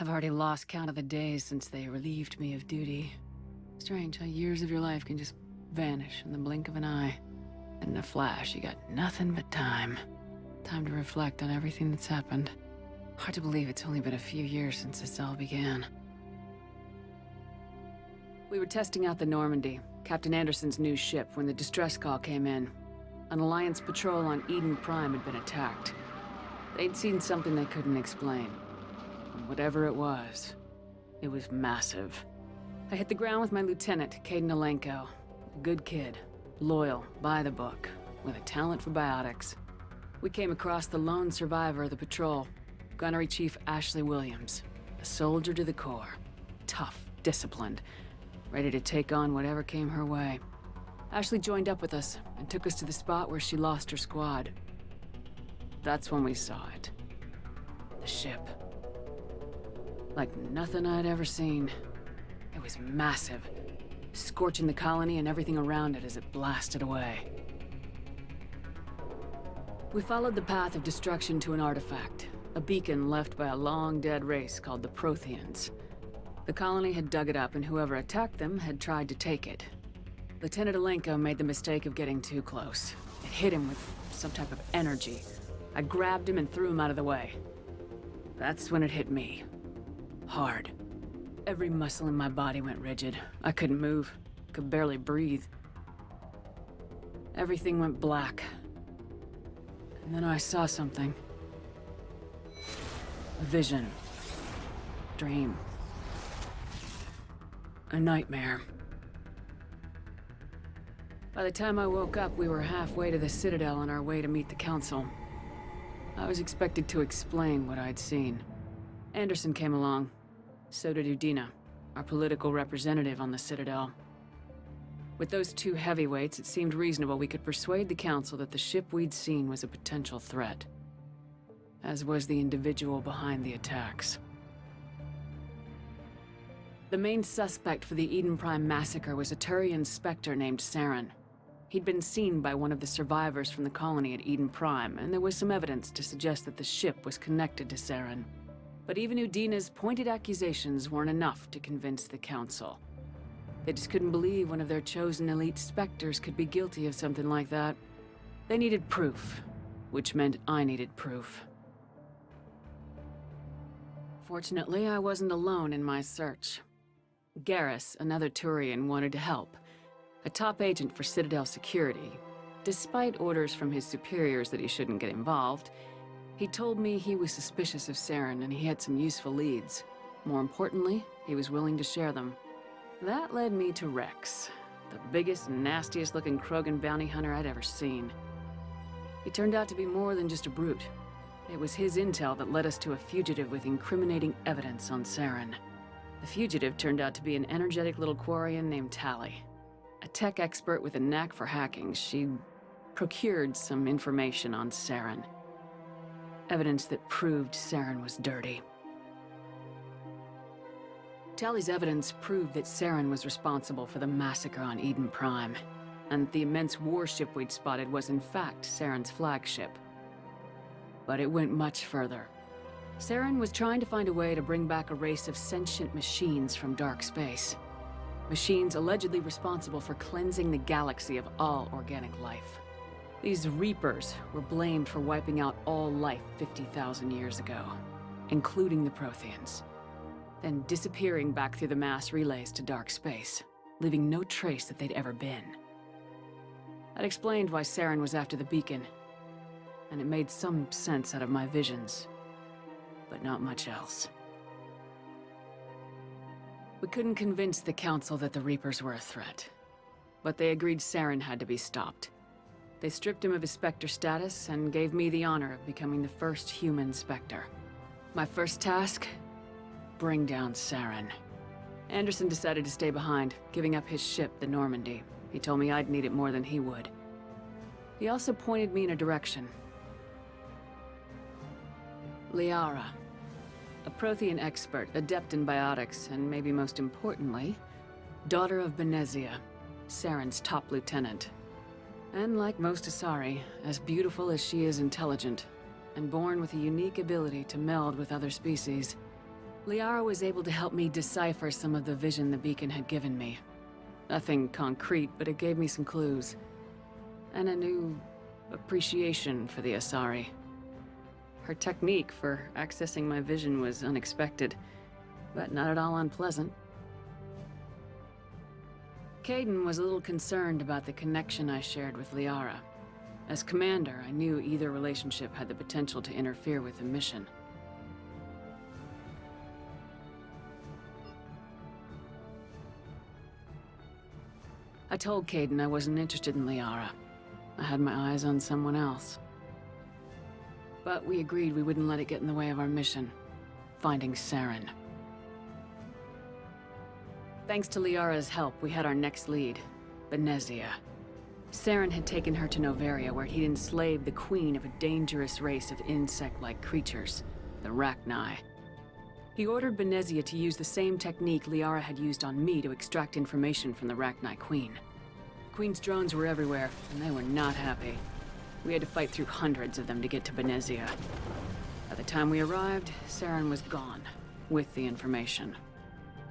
I've already lost count of the days since they relieved me of duty. Strange how years of your life can just vanish in the blink of an eye. And in a flash, you got nothing but time. Time to reflect on everything that's happened. Hard to believe it's only been a few years since this all began. We were testing out the Normandy, Captain Anderson's new ship, when the distress call came in. An Alliance patrol on Eden Prime had been attacked. They'd seen something they couldn't explain. And whatever it was massive. I hit the ground with my lieutenant, Caden Alenko. A good kid, loyal, by the book, with a talent for biotics. We came across the lone survivor of the patrol, Gunnery Chief Ashley Williams. A soldier to the core. Tough, disciplined, ready to take on whatever came her way. Ashley joined up with us and took us to the spot where she lost her squad. That's when we saw it. The ship. Like nothing I'd ever seen. It was massive, scorching the colony and everything around it as it blasted away. We followed the path of destruction to an artifact, a beacon left by a long-dead race called the Protheans. The colony had dug it up, and whoever attacked them had tried to take it. Lieutenant Alenko made the mistake of getting too close. It hit him with some type of energy. I grabbed him and threw him out of the way. That's when it hit me. Hard. Every muscle in my body went rigid. I couldn't move. Could barely breathe. Everything went black. And then I saw something. A vision. Dream. A nightmare. By the time I woke up, we were halfway to the Citadel on our way to meet the Council. I was expected to explain what I'd seen. Anderson came along. So did Udina, our political representative on the Citadel. With those two heavyweights, it seemed reasonable we could persuade the Council that the ship we'd seen was a potential threat. As was the individual behind the attacks. The main suspect for the Eden Prime massacre was a Turian Spectre named Saren. He'd been seen by one of the survivors from the colony at Eden Prime, and there was some evidence to suggest that the ship was connected to Saren. But even Udina's pointed accusations weren't enough to convince the Council. They just couldn't believe one of their chosen elite Spectres could be guilty of something like that. They needed proof, which meant I needed proof. Fortunately, I wasn't alone in my search. Garrus, another Turian, wanted to help. A top agent for Citadel security. Despite orders from his superiors that he shouldn't get involved, he told me he was suspicious of Saren and he had some useful leads. More importantly, he was willing to share them. That led me to Rex, the biggest, nastiest-looking Krogan bounty hunter I'd ever seen. He turned out to be more than just a brute. It was his intel that led us to a fugitive with incriminating evidence on Saren. The fugitive turned out to be an energetic little Quarian named Tali. A tech expert with a knack for hacking, she procured some information on Saren. Evidence that proved Saren was dirty. Tali's evidence proved that Saren was responsible for the massacre on Eden Prime, and the immense warship we'd spotted was in fact Saren's flagship. But it went much further. Saren was trying to find a way to bring back a race of sentient machines from dark space. Machines allegedly responsible for cleansing the galaxy of all organic life. These Reapers were blamed for wiping out all life 50,000 years ago, including the Protheans, then disappearing back through the mass relays to dark space, leaving no trace that they'd ever been. That explained why Saren was after the beacon, and it made some sense out of my visions, but not much else. We couldn't convince the Council that the Reapers were a threat, but they agreed Saren had to be stopped. They stripped him of his Spectre status and gave me the honor of becoming the first human Spectre. My first task? Bring down Saren. Anderson decided to stay behind, giving up his ship, the Normandy. He told me I'd need it more than he would. He also pointed me in a direction. Liara. A Prothean expert, adept in biotics, and maybe most importantly, daughter of Benezia, Saren's top lieutenant. And like most Asari, as beautiful as she is intelligent, and born with a unique ability to meld with other species. Liara was able to help me decipher some of the vision the beacon had given me. Nothing concrete, but it gave me some clues. And a new appreciation for the Asari. Her technique for accessing my vision was unexpected, but not at all unpleasant. Kaidan was a little concerned about the connection I shared with Liara. As commander, I knew either relationship had the potential to interfere with the mission. I told Kaidan I wasn't interested in Liara. I had my eyes on someone else. But we agreed we wouldn't let it get in the way of our mission, finding Saren. Thanks to Liara's help, we had our next lead, Benezia. Saren had taken her to Noveria, where he'd enslaved the queen of a dangerous race of insect-like creatures, the Rachni. He ordered Benezia to use the same technique Liara had used on me to extract information from the Rachni queen. The queen's drones were everywhere, and they were not happy. We had to fight through hundreds of them to get to Benezia. By the time we arrived, Saren was gone, with the information.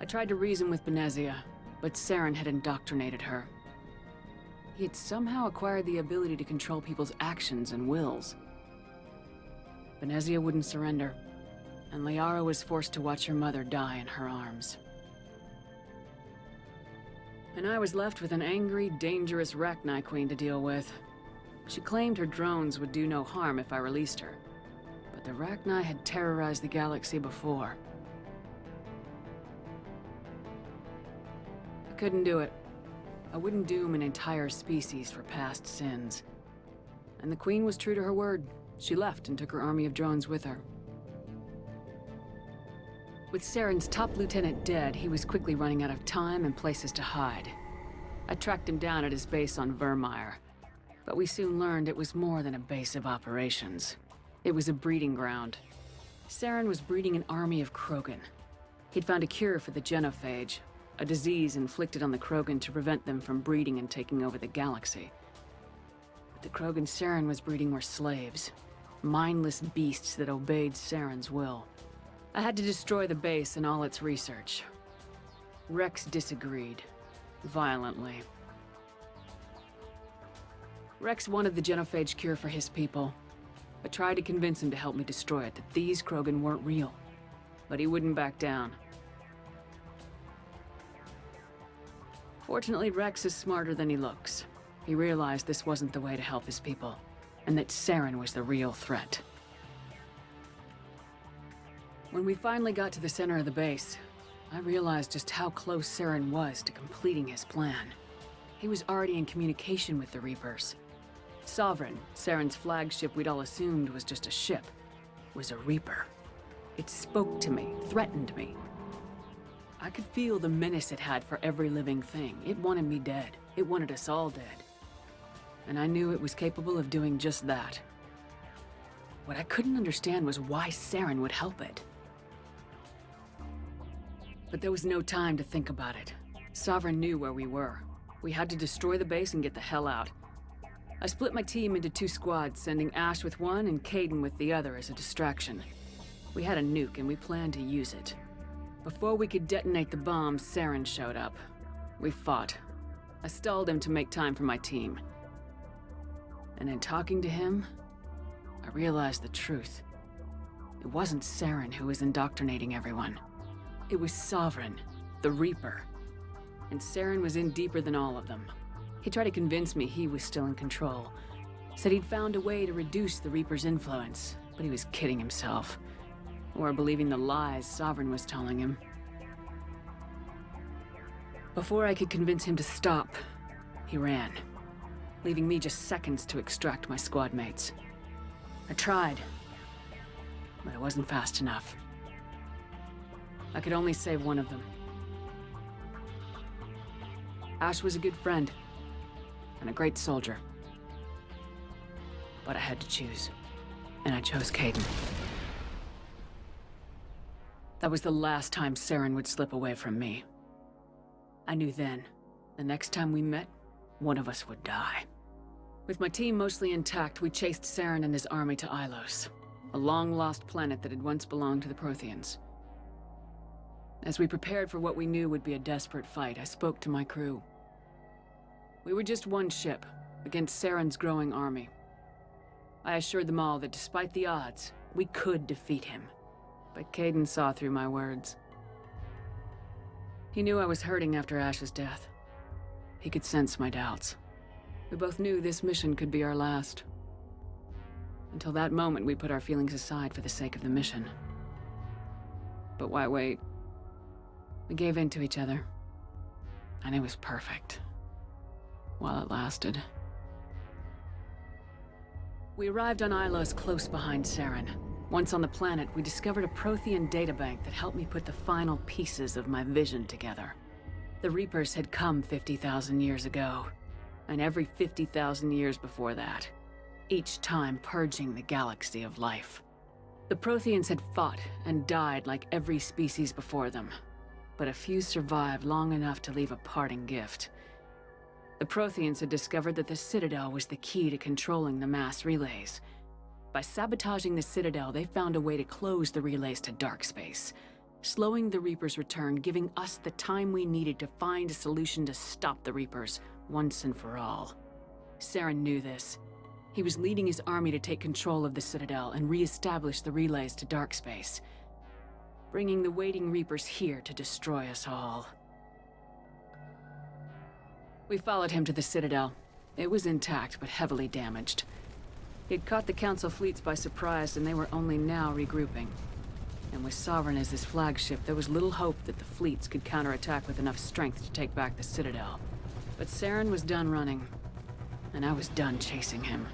I tried to reason with Benezia, but Saren had indoctrinated her. He had somehow acquired the ability to control people's actions and wills. Benezia wouldn't surrender, and Liara was forced to watch her mother die in her arms. And I was left with an angry, dangerous Rachni queen to deal with. She claimed her drones would do no harm if I released her, but the Rachni had terrorized the galaxy before. I couldn't do it. I wouldn't doom an entire species for past sins. And the Queen was true to her word. She left and took her army of drones with her. With Saren's top lieutenant dead, he was quickly running out of time and places to hide. I tracked him down at his base on Vermeer, but we soon learned it was more than a base of operations. It was a breeding ground. Saren was breeding an army of Krogan. He'd found a cure for the genophage, a disease inflicted on the Krogan to prevent them from breeding and taking over the galaxy. But the Krogan Saren was breeding were slaves, mindless beasts that obeyed Saren's will. I had to destroy the base and all its research. Rex disagreed, violently. Rex wanted the genophage cure for his people. I tried to convince him to help me destroy it, that these Krogan weren't real. But he wouldn't back down. Fortunately, Rex is smarter than he looks. He realized this wasn't the way to help his people, and that Saren was the real threat. When we finally got to the center of the base, I realized just how close Saren was to completing his plan. He was already in communication with the Reapers. Sovereign, Saren's flagship we'd all assumed was just a ship, was a Reaper. It spoke to me, threatened me. I could feel the menace it had for every living thing. It wanted me dead. It wanted us all dead. And I knew it was capable of doing just that. What I couldn't understand was why Saren would help it. But there was no time to think about it. Sovereign knew where we were. We had to destroy the base and get the hell out. I split my team into 2 squads, sending Ash with one and Kaidan with the other as a distraction. We had a nuke and we planned to use it. Before we could detonate the bomb, Saren showed up. We fought. I stalled him to make time for my team. And in talking to him, I realized the truth. It wasn't Saren who was indoctrinating everyone. It was Sovereign, the Reaper. And Saren was in deeper than all of them. He tried to convince me he was still in control. Said he'd found a way to reduce the Reaper's influence, but he was kidding himself. Or believing the lies Sovereign was telling him. Before I could convince him to stop, he ran, leaving me just seconds to extract my squad mates. I tried, but I wasn't fast enough. I could only save one of them. Ash was a good friend, and a great soldier. But I had to choose, and I chose Kaidan. That was the last time Saren would slip away from me. I knew then, the next time we met, one of us would die. With my team mostly intact, we chased Saren and his army to Ilos, a long-lost planet that had once belonged to the Protheans. As we prepared for what we knew would be a desperate fight, I spoke to my crew. We were just one ship, against Saren's growing army. I assured them all that despite the odds, we could defeat him. But Caden saw through my words. He knew I was hurting after Ash's death. He could sense my doubts. We both knew this mission could be our last. Until that moment, we put our feelings aside for the sake of the mission. But why wait? We gave in to each other. And it was perfect. While it lasted. We arrived on Ilos close behind Saren. Once on the planet, we discovered a Prothean databank that helped me put the final pieces of my vision together. The Reapers had come 50,000 years ago, and every 50,000 years before that, each time purging the galaxy of life. The Protheans had fought and died like every species before them, but a few survived long enough to leave a parting gift. The Protheans had discovered that the Citadel was the key to controlling the mass relays. By sabotaging the Citadel, they found a way to close the relays to dark space, slowing the Reapers' return, giving us the time we needed to find a solution to stop the Reapers once and for all. Saren knew this. He was leading his army to take control of the Citadel and re-establish the relays to dark space, bringing the waiting Reapers here to destroy us all. We followed him to the Citadel. It was intact, but heavily damaged. He had caught the Council fleets by surprise, and they were only now regrouping. And with Sovereign as his flagship, there was little hope that the fleets could counterattack with enough strength to take back the Citadel. But Saren was done running, and I was done chasing him.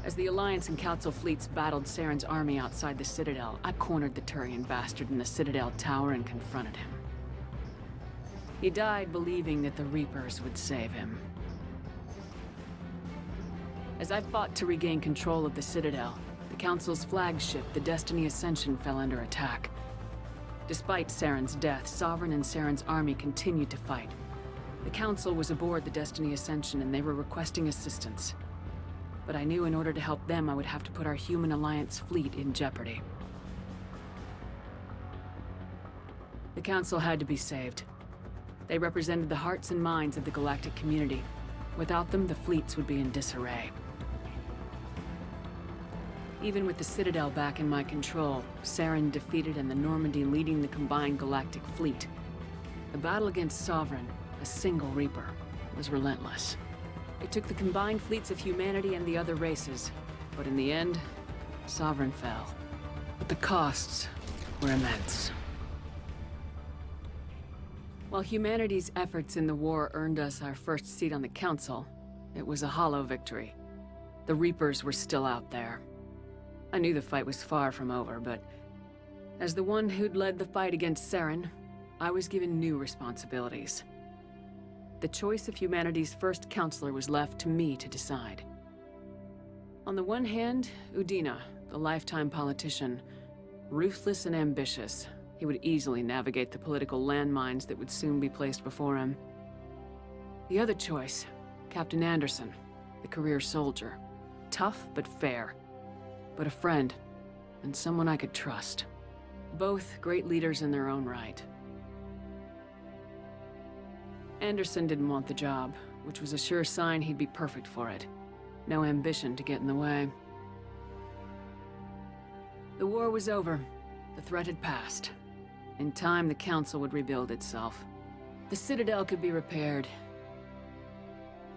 As the Alliance and Council fleets battled Saren's army outside the Citadel, I cornered the Turian bastard in the Citadel tower and confronted him. He died believing that the Reapers would save him. As I fought to regain control of the Citadel, the Council's flagship, the Destiny Ascension, fell under attack. Despite Saren's death, Sovereign and Saren's army continued to fight. The Council was aboard the Destiny Ascension and they were requesting assistance. But I knew in order to help them, I would have to put our human Alliance fleet in jeopardy. The Council had to be saved. They represented the hearts and minds of the galactic community. Without them, the fleets would be in disarray. Even with the Citadel back in my control, Saren defeated and the Normandy leading the combined galactic fleet. The battle against Sovereign, a single Reaper, was relentless. It took the combined fleets of humanity and the other races, but in the end, Sovereign fell. But the costs were immense. While humanity's efforts in the war earned us our first seat on the Council, it was a hollow victory. The Reapers were still out there. I knew the fight was far from over, but as the one who'd led the fight against Saren, I was given new responsibilities. The choice of humanity's first counselor was left to me to decide. On the one hand, Udina, the lifetime politician, ruthless and ambitious. He would easily navigate the political landmines that would soon be placed before him. The other choice, Captain Anderson, the career soldier. Tough but fair. But a friend, and someone I could trust. Both great leaders in their own right. Anderson didn't want the job, which was a sure sign he'd be perfect for it. No ambition to get in the way. The war was over. The threat had passed. In time, the Council would rebuild itself. The Citadel could be repaired.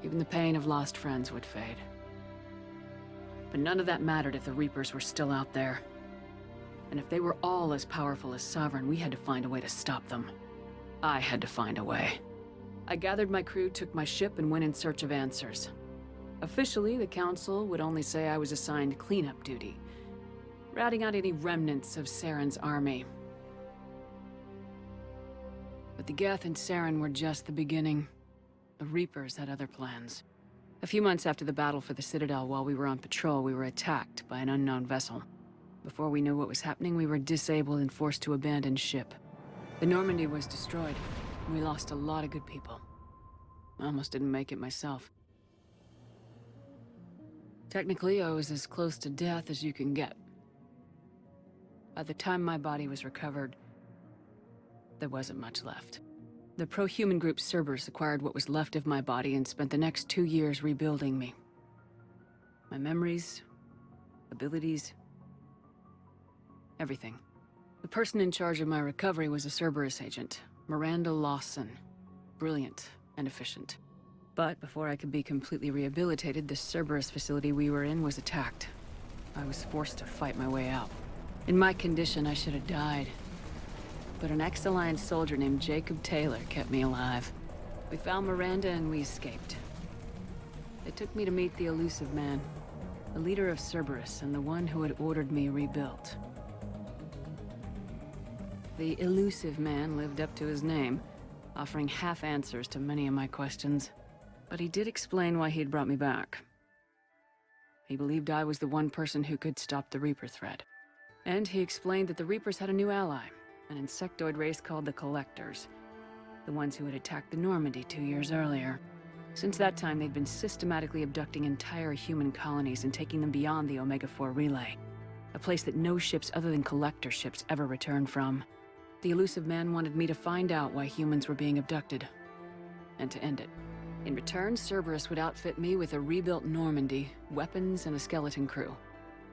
Even the pain of lost friends would fade. But none of that mattered if the Reapers were still out there. And if they were all as powerful as Sovereign, we had to find a way to stop them. I had to find a way. I gathered my crew, took my ship, and went in search of answers. Officially, the Council would only say I was assigned cleanup duty, routing out any remnants of Saren's army. But the Geth and Saren were just the beginning. The Reapers had other plans. A few months after the battle for the Citadel, while we were on patrol, we were attacked by an unknown vessel. Before we knew what was happening, we were disabled and forced to abandon ship. The Normandy was destroyed, and we lost a lot of good people. I almost didn't make it myself. Technically, I was as close to death as you can get. By the time my body was recovered, there wasn't much left. The pro-human group Cerberus acquired what was left of my body and spent the next 2 years rebuilding me. My memories, abilities, everything. The person in charge of my recovery was a Cerberus agent, Miranda Lawson. Brilliant and efficient. But before I could be completely rehabilitated, the Cerberus facility we were in was attacked. I was forced to fight my way out. In my condition, I should have died. But an ex-Alliance soldier named Jacob Taylor kept me alive. We found Miranda and we escaped. They took me to meet the Elusive Man, the leader of Cerberus and the one who had ordered me rebuilt. The Elusive Man lived up to his name, offering half answers to many of my questions. But he did explain why he had brought me back. He believed I was the one person who could stop the Reaper threat. And he explained that the Reapers had a new ally, an insectoid race called the Collectors, the ones who had attacked the Normandy 2 years earlier. Since that time, they'd been systematically abducting entire human colonies and taking them beyond the Omega-4 relay, a place that no ships other than Collector ships ever returned from. The Elusive Man wanted me to find out why humans were being abducted, and to end it. In return, Cerberus would outfit me with a rebuilt Normandy, weapons, and a skeleton crew.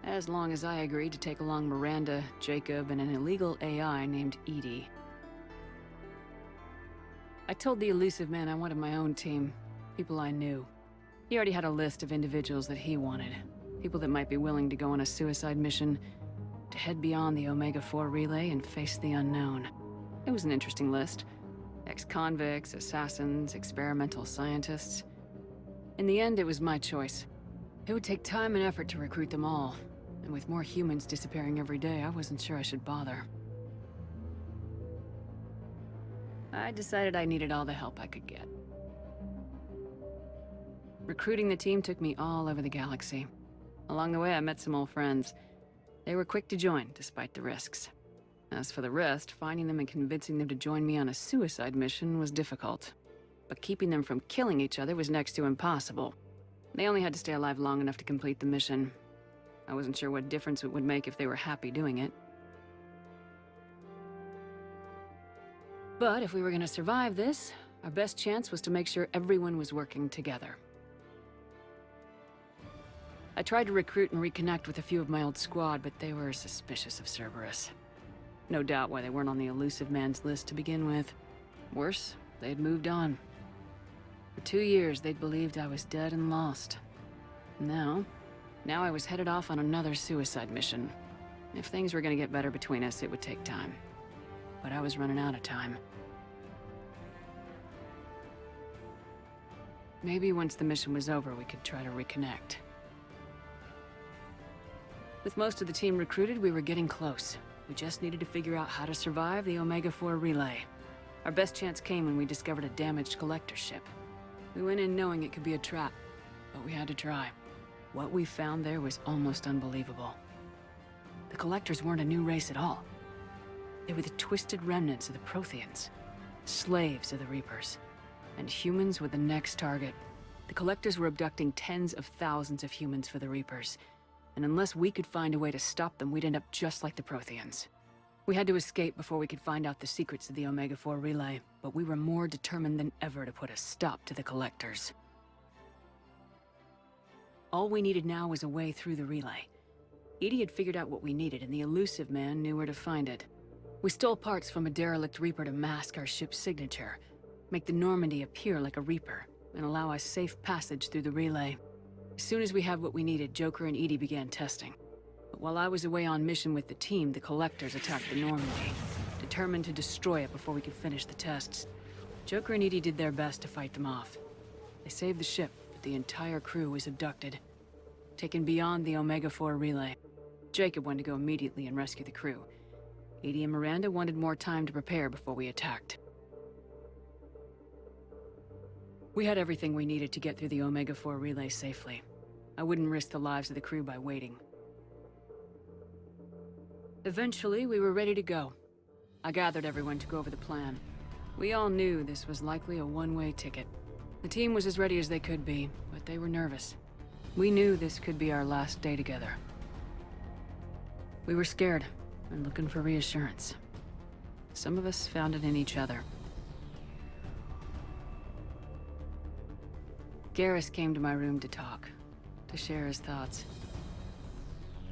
As long as I agreed to take along Miranda, Jacob, and an illegal AI named Edie. I told the Elusive Man I wanted my own team, people I knew. He already had a list of individuals that he wanted, people that might be willing to go on a suicide mission, to head beyond the Omega-4 relay and face the unknown. It was an interesting list. Ex-convicts, assassins, experimental scientists. In the end, it was my choice. It would take time and effort to recruit them all, and with more humans disappearing every day, I wasn't sure I should bother. I decided I needed all the help I could get. Recruiting the team took me all over the galaxy. Along the way, I met some old friends. They were quick to join, despite the risks. As for the rest, finding them and convincing them to join me on a suicide mission was difficult. But keeping them from killing each other was next to impossible. They only had to stay alive long enough to complete the mission. I wasn't sure what difference it would make if they were happy doing it. But if we were going to survive this, our best chance was to make sure everyone was working together. I tried to recruit and reconnect with a few of my old squad, but they were suspicious of Cerberus. No doubt why they weren't on the Elusive Man's list to begin with. Worse, they had moved on. For 2 years, they'd believed I was dead and lost. Now I was headed off on another suicide mission. If things were gonna get better between us, it would take time. But I was running out of time. Maybe once the mission was over, we could try to reconnect. With most of the team recruited, we were getting close. We just needed to figure out how to survive the Omega-4 relay. Our best chance came when we discovered a damaged collector ship. We went in knowing it could be a trap, but we had to try. What we found there was almost unbelievable. The Collectors weren't a new race at all. They were the twisted remnants of the Protheans, slaves of the Reapers, and humans were the next target. The Collectors were abducting tens of thousands of humans for the Reapers, and unless we could find a way to stop them, we'd end up just like the Protheans. We had to escape before we could find out the secrets of the Omega-4 relay, but we were more determined than ever to put a stop to the Collectors. All we needed now was a way through the relay. Edie had figured out what we needed, and the Elusive Man knew where to find it. We stole parts from a derelict Reaper to mask our ship's signature, make the Normandy appear like a Reaper, and allow us safe passage through the relay. As soon as we had what we needed, Joker and Edie began testing. But while I was away on mission with the team, the Collectors attacked the Normandy, determined to destroy it before we could finish the tests. Joker and Edie did their best to fight them off. They saved the ship, but the entire crew was abducted, taken beyond the Omega-4 relay. Jacob wanted to go immediately and rescue the crew. Edie and Miranda wanted more time to prepare before we attacked. We had everything we needed to get through the Omega-4 relay safely. I wouldn't risk the lives of the crew by waiting. Eventually, we were ready to go. I gathered everyone to go over the plan. We all knew this was likely a one-way ticket. The team was as ready as they could be, but they were nervous. We knew this could be our last day together. We were scared and looking for reassurance. Some of us found it in each other. Garrus came to my room to talk, to share his thoughts.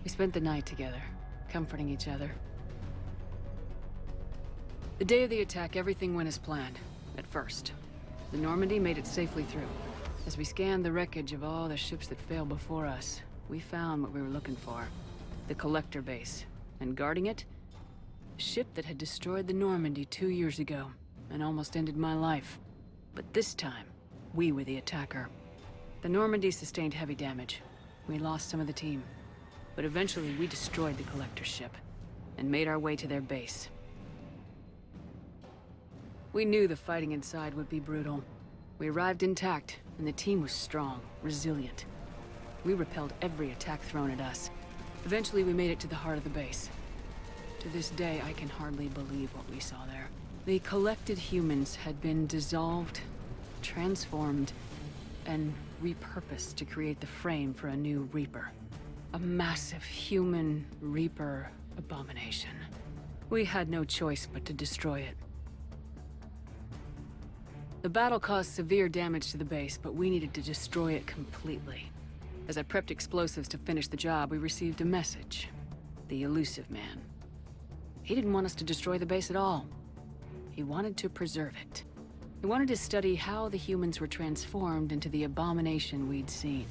We spent the night together, comforting each other. The day of the attack, everything went as planned, at first. The Normandy made it safely through. As we scanned the wreckage of all the ships that failed before us, we found what we were looking for. The Collector base. And guarding it, a ship that had destroyed the Normandy 2 years ago, and almost ended my life. But this time, we were the attacker. The Normandy sustained heavy damage. We lost some of the team. But eventually we destroyed the Collector ship, and made our way to their base. We knew the fighting inside would be brutal. We arrived intact, and the team was strong, resilient. We repelled every attack thrown at us. Eventually we made it to the heart of the base. To this day, I can hardly believe what we saw there. The collected humans had been dissolved, transformed, and repurposed to create the frame for a new Reaper. A massive human Reaper abomination. We had no choice but to destroy it. The battle caused severe damage to the base, but we needed to destroy it completely. As I prepped explosives to finish the job, we received a message. The elusive man. He didn't want us to destroy the base at all. He wanted to preserve it. He wanted to study how the humans were transformed into the abomination we'd seen.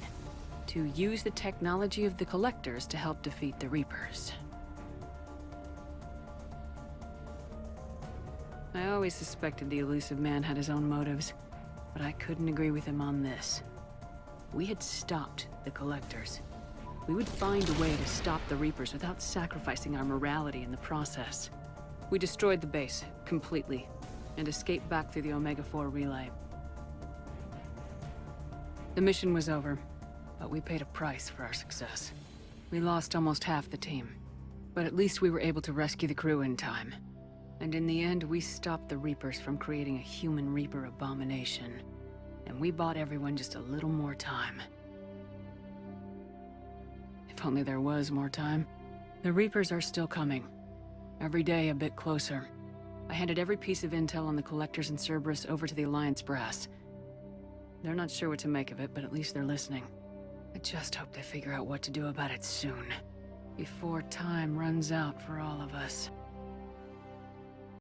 To use the technology of the Collectors to help defeat the Reapers. I always suspected the elusive man had his own motives, but I couldn't agree with him on this. We had stopped the Collectors. We would find a way to stop the Reapers without sacrificing our morality in the process. We destroyed the base, completely, and escaped back through the Omega-4 relay. The mission was over, but we paid a price for our success. We lost almost half the team, but at least we were able to rescue the crew in time. And in the end, we stopped the Reapers from creating a human Reaper abomination. And we bought everyone just a little more time. If only there was more time. The Reapers are still coming. Every day a bit closer. I handed every piece of intel on the Collectors in Cerberus over to the Alliance brass. They're not sure what to make of it, but at least they're listening. I just hope they figure out what to do about it soon. Before time runs out for all of us.